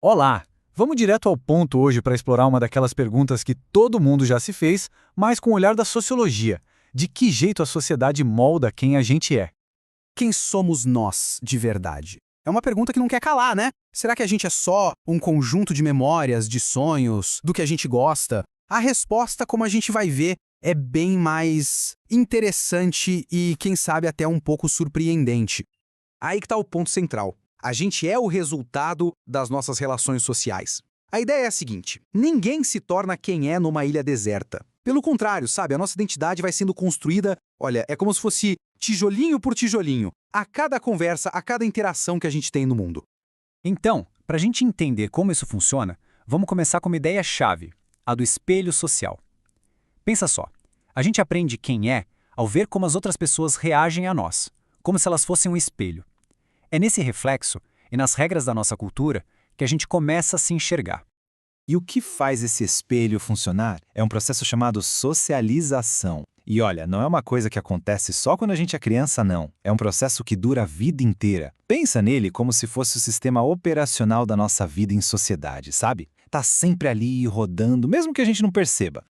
Olá! Vamos direto ao ponto hoje para explorar uma daquelas perguntas que todo mundo já se fez, mas com o olhar da sociologia. De que jeito a sociedade molda quem a gente é? Quem somos nós, de verdade? É uma pergunta que não quer calar, né? Será que a gente é só um conjunto de memórias, de sonhos, do que a gente gosta? A resposta, como a gente vai ver, é bem mais interessante e, quem sabe, até um pouco surpreendente. Aí que está o ponto central. A gente é o resultado das nossas relações sociais. A ideia é a seguinte: ninguém se torna quem é numa ilha deserta. Pelo contrário, sabe, a nossa identidade vai sendo construída, olha, é como se fosse tijolinho por tijolinho, a cada conversa, a cada interação que a gente tem no mundo. Então, para a gente entender como isso funciona, vamos começar com uma ideia-chave, a do espelho social. Pensa só, a gente aprende quem é ao ver como as outras pessoas reagem a nós, como se elas fossem um espelho. É nesse reflexo e nas regras da nossa cultura que a gente começa a se enxergar. E o que faz esse espelho funcionar é um processo chamado socialização. E olha, não é uma coisa que acontece só quando a gente é criança, não. É um processo que dura a vida inteira. Pensa nele como se fosse o sistema operacional da nossa vida em sociedade, sabe? Tá sempre ali rodando, mesmo que a gente não perceba.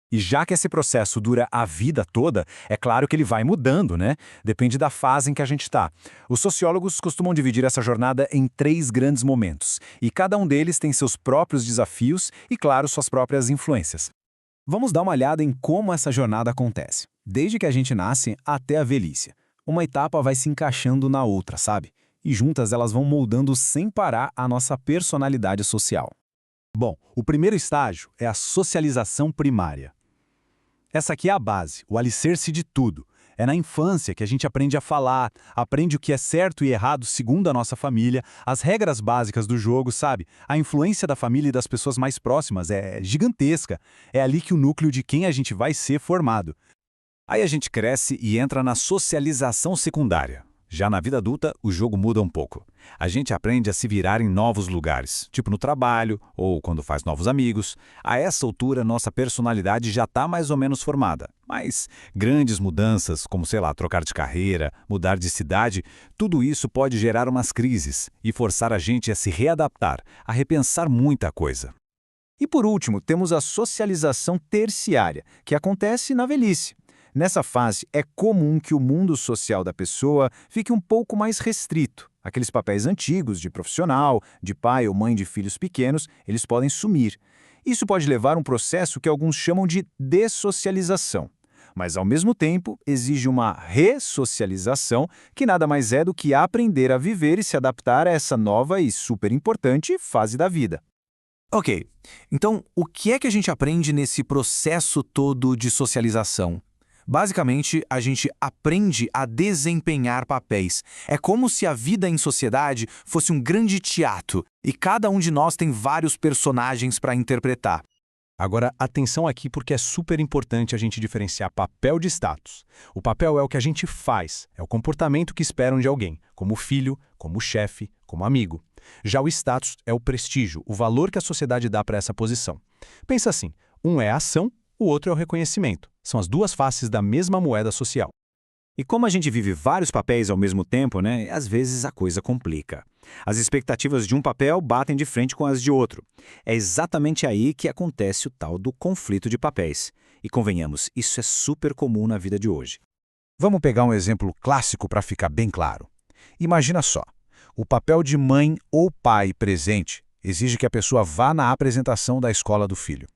E já que esse processo dura a vida toda, é claro que ele vai mudando, né? Depende da fase em que a gente está. Os sociólogos costumam dividir essa jornada em 3 grandes momentos, e cada um deles tem seus próprios desafios e, claro, suas próprias influências. Vamos dar uma olhada em como essa jornada acontece, desde que a gente nasce até a velhice. Uma etapa vai se encaixando na outra, sabe? E juntas elas vão moldando sem parar a nossa personalidade social. Bom, o primeiro estágio é a socialização primária. Essa aqui é a base, o alicerce de tudo. É na infância que a gente aprende a falar, aprende o que é certo e errado segundo a nossa família, as regras básicas do jogo, sabe? A influência da família e das pessoas mais próximas é gigantesca. É ali que o núcleo de quem a gente vai ser formado. Aí a gente cresce e entra na socialização secundária. Já na vida adulta, o jogo muda um pouco. A gente aprende a se virar em novos lugares, tipo no trabalho ou quando faz novos amigos. A essa altura, nossa personalidade já está mais ou menos formada. Mas grandes mudanças, como, sei lá, trocar de carreira, mudar de cidade, tudo isso pode gerar umas crises e forçar a gente a se readaptar, a repensar muita coisa. E por último, temos a socialização terciária, que acontece na velhice. Nessa fase, é comum que o mundo social da pessoa fique um pouco mais restrito. Aqueles papéis antigos de profissional, de pai ou mãe de filhos pequenos, eles podem sumir. Isso pode levar a um processo que alguns chamam de dessocialização. Mas, ao mesmo tempo, exige uma ressocialização, que nada mais é do que aprender a viver e se adaptar a essa nova e super importante fase da vida. Ok, então o que é que a gente aprende nesse processo todo de socialização? Basicamente, a gente aprende a desempenhar papéis. É como se a vida em sociedade fosse um grande teatro e cada um de nós tem vários personagens para interpretar. Agora, atenção aqui porque é super importante a gente diferenciar papel de status. O papel é o que a gente faz, é o comportamento que esperam de alguém, como filho, como chefe, como amigo. Já o status é o prestígio, o valor que a sociedade dá para essa posição. Pensa assim, um é a ação, o outro é o reconhecimento. São as duas faces da mesma moeda social. E como a gente vive vários papéis ao mesmo tempo, né, às vezes a coisa complica. As expectativas de um papel batem de frente com as de outro. É exatamente aí que acontece o tal do conflito de papéis. E convenhamos, isso é super comum na vida de hoje. Vamos pegar um exemplo clássico para ficar bem claro. Imagina só, o papel de mãe ou pai presente exige que a pessoa vá na apresentação da escola do filho.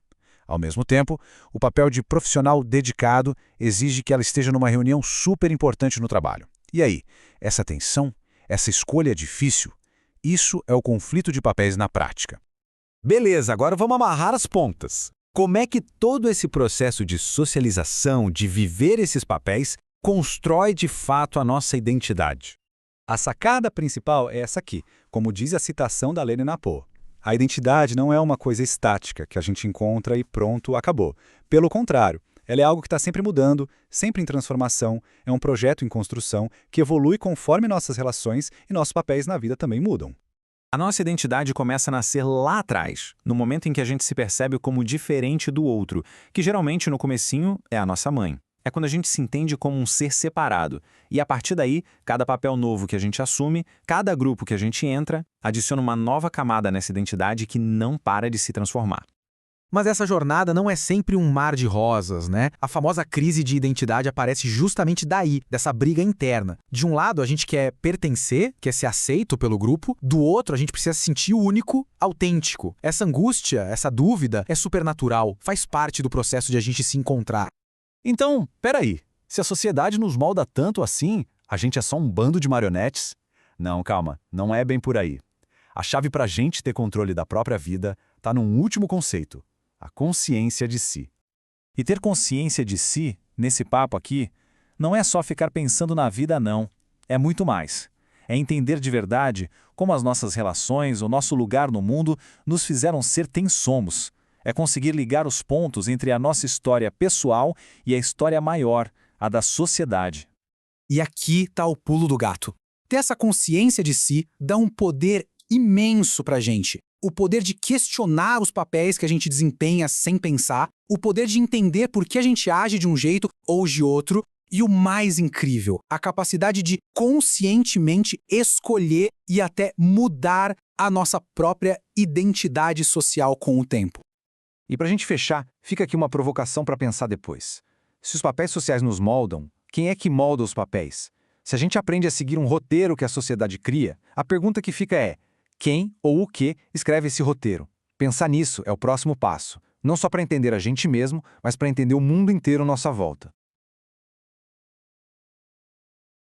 Ao mesmo tempo, o papel de profissional dedicado exige que ela esteja numa reunião super importante no trabalho. E aí, essa tensão, essa escolha difícil, isso é o conflito de papéis na prática. Beleza, agora vamos amarrar as pontas. Como é que todo esse processo de socialização, de viver esses papéis, constrói de fato a nossa identidade? A sacada principal é essa aqui, como diz a citação da Lene Napo. A identidade não é uma coisa estática que a gente encontra e pronto, acabou. Pelo contrário, ela é algo que está sempre mudando, sempre em transformação, é um projeto em construção que evolui conforme nossas relações e nossos papéis na vida também mudam. A nossa identidade começa a nascer lá atrás, no momento em que a gente se percebe como diferente do outro, que geralmente no comecinho é a nossa mãe. É quando a gente se entende como um ser separado. E a partir daí, cada papel novo que a gente assume, cada grupo que a gente entra, adiciona uma nova camada nessa identidade que não para de se transformar. Mas essa jornada não é sempre um mar de rosas, né? A famosa crise de identidade aparece justamente daí, dessa briga interna. De um lado, a gente quer pertencer, quer ser aceito pelo grupo. Do outro, a gente precisa se sentir único, autêntico. Essa angústia, essa dúvida é supernatural, faz parte do processo de a gente se encontrar. Então, peraí, se a sociedade nos molda tanto assim, a gente é só um bando de marionetes? Não, calma, não é bem por aí. A chave para a gente ter controle da própria vida está num último conceito: a consciência de si. E ter consciência de si, nesse papo aqui, não é só ficar pensando na vida, não. É muito mais. É entender de verdade como as nossas relações, o nosso lugar no mundo, nos fizeram ser quem somos. É conseguir ligar os pontos entre a nossa história pessoal e a história maior, a da sociedade. E aqui está o pulo do gato. Ter essa consciência de si dá um poder imenso pra gente. O poder de questionar os papéis que a gente desempenha sem pensar, o poder de entender por que a gente age de um jeito ou de outro, e o mais incrível, a capacidade de conscientemente escolher e até mudar a nossa própria identidade social com o tempo. E para a gente fechar, fica aqui uma provocação para pensar depois. Se os papéis sociais nos moldam, quem é que molda os papéis? Se a gente aprende a seguir um roteiro que a sociedade cria, a pergunta que fica é: quem ou o que escreve esse roteiro? Pensar nisso é o próximo passo, não só para entender a gente mesmo, mas para entender o mundo inteiro à nossa volta.